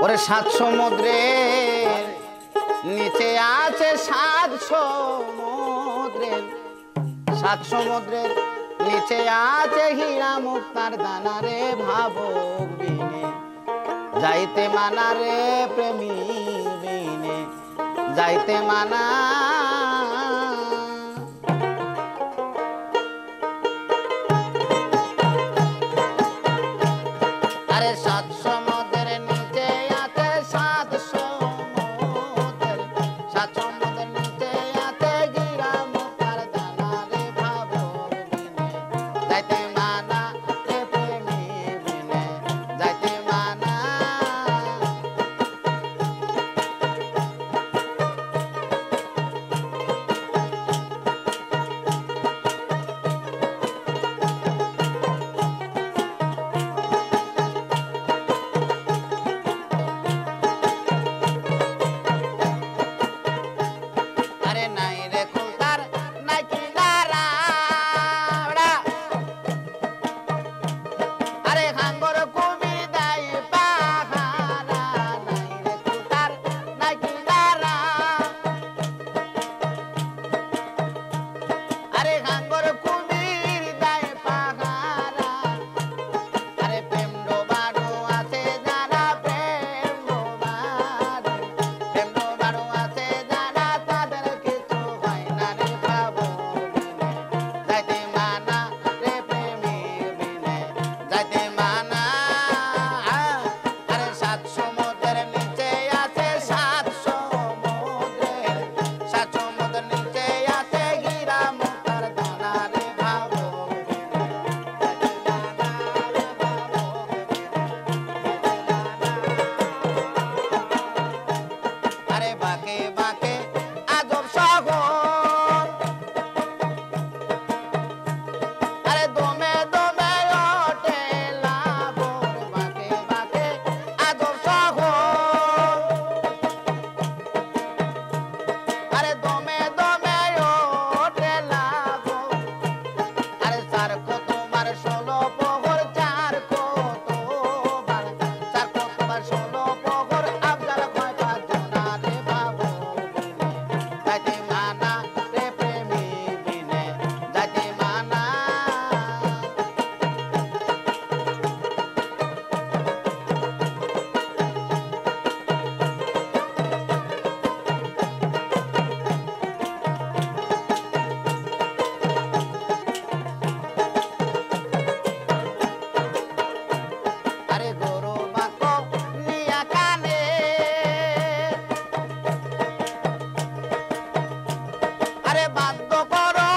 ওরে সাত সমুদ্রের নিচে আছে সাত সমুদ্রের, সাত সমুদ্রের নিচে আছে হীরা মুক্তার দানা রে ভাবক বিনে যাইতে মানা রে প্রেমী বিনে যাইতে মানা। আরে সাত সমুদ্রের নিচে আছে সাত সমুদ্রের, সাত সমুদ্রের নিচে আছে হীরা মুক্তার দানা রে ভাবক বিনে যাইতে মানা রে প্রেমী বিনে যাইতে মানা। আরে নাই রে কুলতার নাই কিনারা, আরে হাঙ্গর কুবি দাই পাহারা, নাই রে কুলতার নাই কিনারা, আরে হাঙ্গর কুবির দাই পাহারা। আরে প্রেম ডোবারো আছে যারা, প্রেম ডোবারো, প্রেম ডোবারো আছে যারা, তাদের কিছু হয় না রে ভাবক বিনে যাইতে মানা রে প্রেমী বিনে যাইতে মানা। আরে সাত সমুদ্রের নিচে আছে সাত সমুদ্রের, সাত সমুদ্রের নিচে আছে হীরা মুক্তার দানা রে ভাবক বিনে যাইতে মানা রে ভাবক বিনে। আরে বাঁকে বাঁকে আজব শহর, আরে দমে দমে ওঠে লাবর, বাঁকে বাঁকে আজব শহর, আরে দমে দমে ওঠে লাবর। আরে চার কতবার 16 প্রহর, চার কতবার, চার কতবার 16 প্রহর, আফজাল কয় পাঁচজনা রে ভাবক বিনে যাইতে মানা রে প্রেমী বিনে যাইতে মানা। আরে গরু বাঁকো নিয়া কানে, আরে বাধ্য করো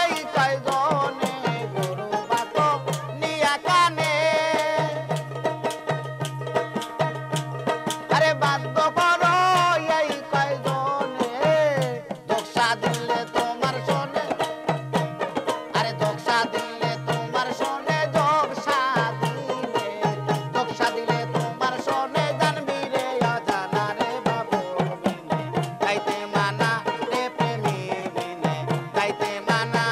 এই কয়জনে, গরু বাঁকো নিয়া কানে, আরে বাধ্য করো এই কয়জনে, দোষা দিলে তোমার শোনে, আরে দোষা দিলে তোমার শোনে, দোষা দিলে, দোষা দিলে তোমার শোনে, জানবি রে অজানা রে ভাবক বিনে যাইতে মানা রে প্রেমী বিনে যাইতে মানা।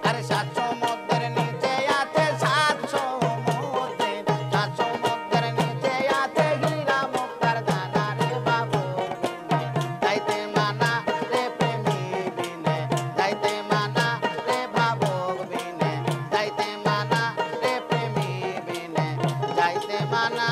আরে সাত সমুদ্রের নিচে আছে সাত সমুদ্রের, সাত সমুদ্রের নিচে আছে হীরা মুক্তার দানা রে ভাবক বিনে যাইতে মানা রে প্রেমী বিনে যাইতে মানা রে ভাবক বিনে যাইতে মানা রে প্রেমী বিনে যাইতে মানা।